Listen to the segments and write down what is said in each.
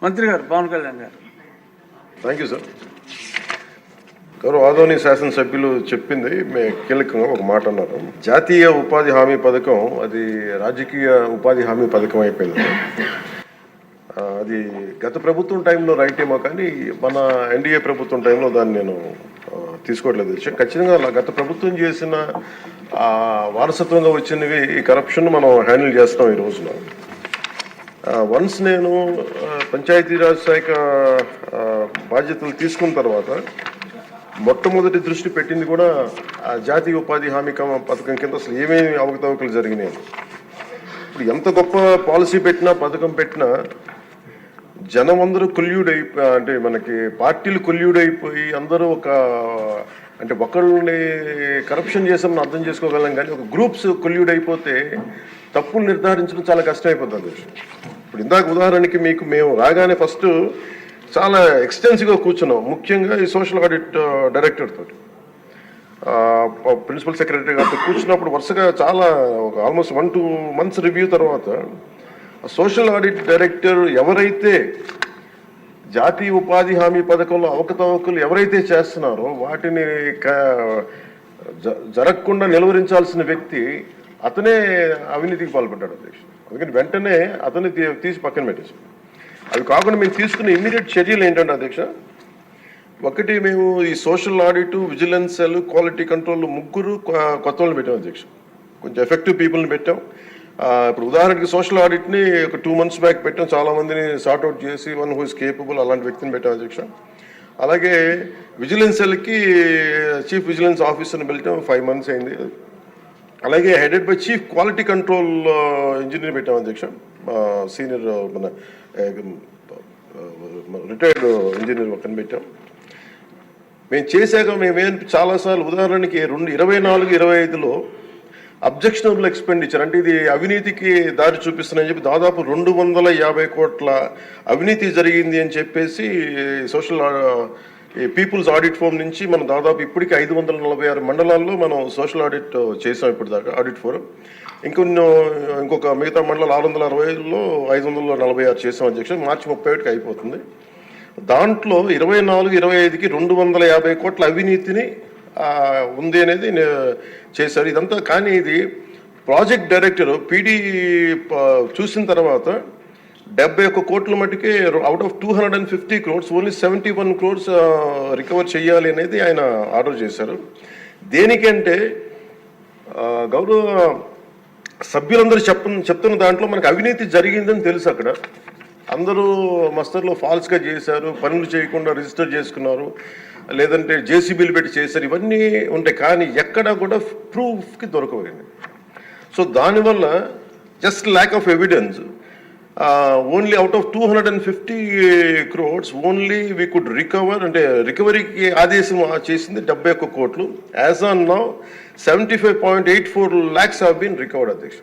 మంత్రి గారు పవన్ కళ్యాణ్ గారు. Thank you sir. గౌరవ ఆదోని శాసనసభ్యులు చెప్పింది కీలకంగా ఒక మాట అన్నారు. జాతీయ ఉపాధి హామీ పథకం అది రాజకీయ ఉపాధి హామీ పథకం అయిపోయింది. అది గత ప్రభుత్వం టైంలో రైట్ ఏమో కానీ మన ఎన్డీఏ ప్రభుత్వం టైంలో దాన్ని నేను తీసుకోవట్లేదు. ఖచ్చితంగా గత ప్రభుత్వం చేసిన వారసత్వంగా వచ్చినవి ఈ కరప్షన్ మనం హ్యాండిల్ చేస్తాం ఈ రోజున. వన్స్ నేను పంచాయతీరాజ్ శాఖ బాధ్యతలు తీసుకున్న తర్వాత మొట్టమొదటి దృష్టి పెట్టింది కూడా జాతీయ ఉపాధి హామీ పథకం కింద అసలు ఏమేమి అవకతవకలు జరిగినాయి. ఇప్పుడు ఎంత గొప్ప పాలసీ పెట్టినా పథకం పెట్టినా జనం అందరూ అంటే మనకి పార్టీలు కొల్యూడైపోయి అందరూ అంటే ఒకళ్ళని కరప్షన్ చేసామని అర్థం చేసుకోగలం, కానీ ఒక గ్రూప్స్ కొల్యూడైపోతే తప్పులు నిర్ధారించడం చాలా కష్టమైపోతుంది. ఇప్పుడు ఇందాక ఉదాహరణకి మేము రాగానే ఫస్ట్ చాలా ఎక్స్టెన్సివ్గా కూర్చున్నాం, ముఖ్యంగా ఈ సోషల్ ఆడిట్ డైరెక్టర్ తోటి ప్రిన్సిపల్ సెక్రటరీ గారితో కూర్చున్నప్పుడు వరుసగా చాలా ఒక ఆల్మోస్ట్ 1-2 months రివ్యూ తర్వాత సోషల్ ఆడిట్ డైరెక్టర్ ఎవరైతే జాతీయ ఉపాధి హామీ పథకంలో అవకతవకలు ఎవరైతే చేస్తున్నారో వాటిని జరగకుండా నిలువరించాల్సిన వ్యక్తి అతనే అవినీతికి పాల్పడ్డాడు అధ్యక్ష. అందుకని వెంటనే అతన్ని తీసి పక్కన పెట్టేసాం. అవి కాకుండా మేము తీసుకున్న ఇమ్మీడియట్ చర్యలు ఏంటంటే అధ్యక్ష, ఒకటి మేము ఈ social audit, vigilance cell, quality control ముగ్గురు కొత్త వాళ్ళని పెట్టాం అధ్యక్ష. కొంచెం ఎఫెక్టివ్ పీపుల్ని పెట్టాం. ఇప్పుడు ఉదాహరణకి సోషల్ ఆడిట్ని ఒక 2 months బ్యాక్ పెట్టాం, చాలామందిని సార్ట్అవుట్ చేసి వన్ హూ ఇస్ కేపబుల్ అలాంటి వ్యక్తిని పెట్టాం అధ్యక్ష. అలాగే విజిలెన్స్ సెల్కి చీఫ్ విజిలెన్స్ ఆఫీసర్ని పెట్టాం, 5 months అయింది. అలాగే headed by chief quality control engineer పెట్టాం అధ్యక్ష, సీనియర్ మన రిటైర్డ్ ఇంజనీర్ ఒకరిని పెట్టాం. మేము చేశాక మేమేం చాలాసార్లు ఉదాహరణకి 2024-25లో అబ్జెక్షనబుల్ ఎక్స్పెండిచర్ అంటే ఇది అవినీతికి దారి చూపిస్తున్నాయని చెప్పి దాదాపు 250 కోట్ల అవినీతి జరిగింది అని చెప్పేసి సోషల్ పీపుల్స్ ఆడిట్ ఫోరం నుంచి మనం దాదాపు ఇప్పటికీ 546 మండలాల్లో మనం సోషల్ ఆడిట్ చేసాం ఇప్పుడు దాకా ఆడిట్ ఫోరం. ఇంకొక మిగతా మండలాలు 665లో 546 చేసాం అధ్యక్ష. మార్చి 31కి అయిపోతుంది. దాంట్లో 24-25కి 250 కోట్ల అవినీతిని ఉంది అనేది చేశారు ఇదంతా. కానీ ఇది ప్రాజెక్ట్ డైరెక్టర్ పీడీ చూసిన తర్వాత 71 కోట్ల మటుకే out of 250 crores only 71 crores recover చేయాలి అనేది ఆయన ఆర్డర్ చేశారు. దేనికంటే గౌరవ సభ్యులందరూ చెప్తున్న దాంట్లో మనకు అవినీతి జరిగిందని తెలుసు. అక్కడ అందరూ మస్తర్లో ఫాల్స్గా చేశారు, పనులు చేయకుండా రిజిస్టర్ చేసుకున్నారు, లేదంటే జేసీబీలు పెట్టి చేశారు, ఇవన్నీ ఉంటాయి. కానీ ఎక్కడా కూడా ప్రూఫ్కి దొరకబోయింది. సో దానివల్ల just lack of evidence only out of 250 crores only we could recover, అంటే రికవరీకి ఆదేశం చేసింది 71 కోట్లు. As on now 75.84 lakhs have been recovered అధ్యక్ష.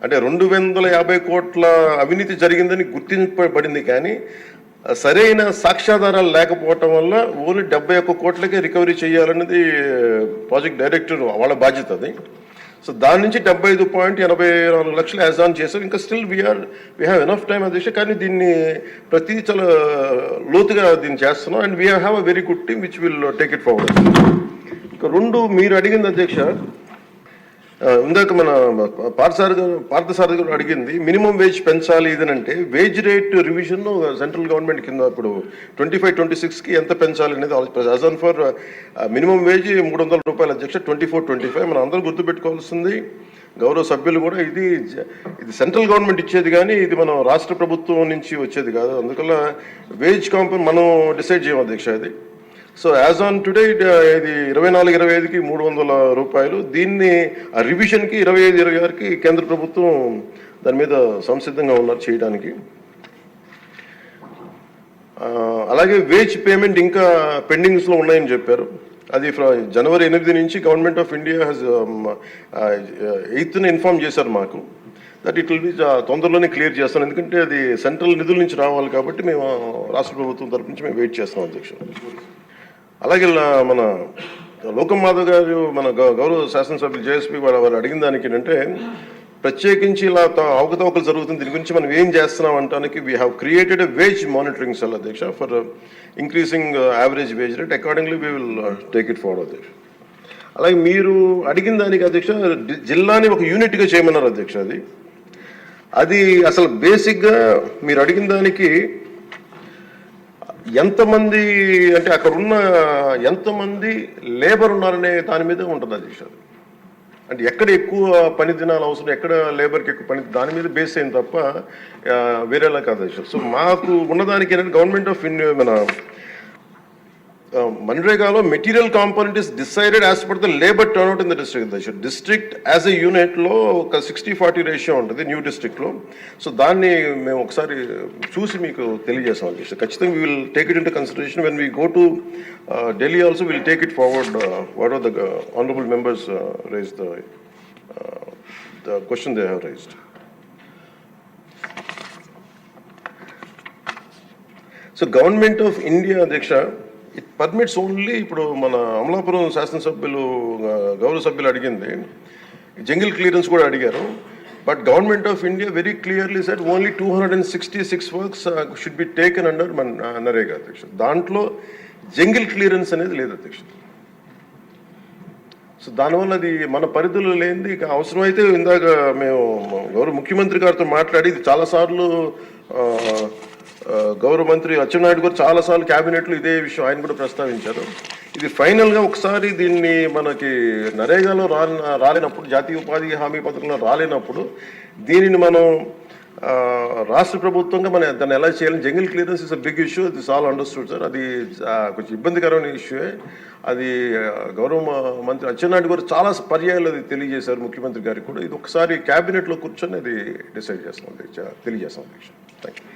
అంటే 250 కోట్ల అవినీతి జరిగిందని గుర్తింపబడింది, కానీ సరైన సాక్ష్యాధారాలు లేకపోవటం వల్ల ఓన్లీ 71 కోట్లకే రికవరీ చేయాలన్నది ప్రాజెక్ట్ డైరెక్టర్ వాళ్ళ బాధ్యత అది. సో దాని నుంచి 75.84 లక్షలు యాజ్ ఆన్ చేశారు. ఇంకా still we have enough time అధ్యక్ష. కానీ దీన్ని ప్రతిదీ చాలా లోతుగా దీన్ని చేస్తున్నాం and we have a very good team which will take it forward. ఇంకా 2 మీరు అడిగింది అధ్యక్ష, ఇందాక మన పార్థసారథి గారు అడిగింది మినిమం వేజ్ పెంచాలి ఇదనంటే wage rate revision central government కింద ఇప్పుడు 25-26కి ఎంత పెంచాలి అనేది as on for minimum wage 300 రూపాయలు అధ్యక్ష. 24-25 మనం అందరూ గుర్తుపెట్టుకోవాల్సింది, గౌరవ సభ్యులు కూడా, ఇది సెంట్రల్ గవర్నమెంట్ ఇచ్చేది కానీ ఇది మనం రాష్ట్ర ప్రభుత్వం నుంచి వచ్చేది కాదు. అందువల్ల వేజ్ కాంపౌండ్ మనం డిసైడ్ చేయం అధ్యక్ష అది. సో యాజ్ ఆన్ టుడే ఇది 24-25కి 300 రూపాయలు. దీన్ని ఆ రివిజన్కి 25-26కి కేంద్ర ప్రభుత్వం దాని మీద సంసిద్ధంగా ఉన్నారు చేయడానికి. అలాగే వేజ్ పేమెంట్ ఇంకా పెండింగ్స్లో ఉన్నాయని చెప్పారు. అది జనవరి 8 నుంచి government of India has 8th inform చేశారు మాకు దట్ ఇట్ విల్ బి తొందరలోనే క్లియర్ చేస్తాం. ఎందుకంటే అది సెంట్రల్ నిధుల నుంచి రావాలి కాబట్టి మేము రాష్ట్ర ప్రభుత్వం తరపు నుంచి మేము వెయిట్ చేస్తాం అధ్యక్ష. అలాగే మన లోకం మాధవ్ గారు మన గౌరవ శాసనసభ్యులు జేఎస్పీ వాళ్ళు అడిగిన దానికి ఏంటంటే ప్రత్యేకించి ఇలా అవకతవకలు జరుగుతుంది, దీని గురించి మనం ఏం చేస్తున్నాం అంటానికి we have created a wage monitoring cell అధ్యక్ష for increasing average wage rate. Accordingly we will take it forward అధ్యక్ష. అలాగే మీరు అడిగిన దానికి అధ్యక్ష జిల్లాని ఒక యూనిట్గా చేయమన్నారు అధ్యక్ష. అది అసలు బేసిక్గా మీరు అడిగిన దానికి ఎంతమంది అంటే అక్కడ ఉన్న ఎంతమంది లేబర్ ఉన్నారనే దాని మీద ఉంటుంది అధ్యక్ష. అంటే ఎక్కడ ఎక్కువ పని దినాలు అవసరం, ఎక్కడ లేబర్కి ఎక్కువ పని, దాని మీద బేస్ అయింది తప్ప వేరేలా కాదు అధ్యక్ష. సో మాకు ఉన్నదానికి ఏంటంటే గవర్నమెంట్ ఆఫ్ ఇండియా మన మన్రేగాలో material component is decided as per the labour turnout in the district అధ్యక్ష. డిస్ట్రిక్ట్ యాజ్ ఎ యూనిట్లో ఒక 60-40 రేషియో ఉంటుంది న్యూ డిస్ట్రిక్ట్లో. సో దాన్ని మేము ఒకసారి చూసి మీకు తెలియజేస్తాం అధ్యక్ష. ఖచ్చితంగా we will take it into consideration when we go to Delhi also will take it forward what are the honourable members raise the question they have raised. So government of India అధ్యక్ష it permits only, ఇప్పుడు మన అమలాపురం శాసనసభ్యులు గౌరవ సభ్యులు అడిగింది jungle clearance కూడా అడిగారు. But government of India very clearly said only 266 works should be taken under NREGA అధ్యక్ష. దాంట్లో జంగిల్ క్లియరెన్స్ అనేది లేదు అధ్యక్ష. సో దానివల్ల అది మన పరిధిలో లేనిది. ఇక అవసరమైతే ఇందాక మేము గౌరవ ముఖ్యమంత్రి గారితో మాట్లాడి ఇది చాలాసార్లు గౌరవ మంత్రి అచ్చెన్నాయుడు గారు చాలాసార్లు క్యాబినెట్లో ఇదే విషయం ఆయన కూడా ప్రస్తావించారు. ఇది ఫైనల్గా ఒకసారి దీన్ని మనకి నరేగాలో రాలేనప్పుడు, జాతీయ ఉపాధి హామీ పథకంలో రాలేనప్పుడు దీనిని మనం రాష్ట్ర ప్రభుత్వంగా మనం దాన్ని ఎలా చేయాలని, jungle clearance is a big issue, this all understood sir. అది కొంచెం ఇబ్బందికరమైన ఇష్యూయే. అది గౌరవ మంత్రి అచ్చెన్నాయుడు గారు చాలా పర్యాయాలు అది తెలియజేశారు ముఖ్యమంత్రి గారికి కూడా. ఇది ఒకసారి క్యాబినెట్లో కూర్చొని అది డిసైడ్ చేస్తాం, తెలియజేస్తాం అధ్యక్ష. Thank you.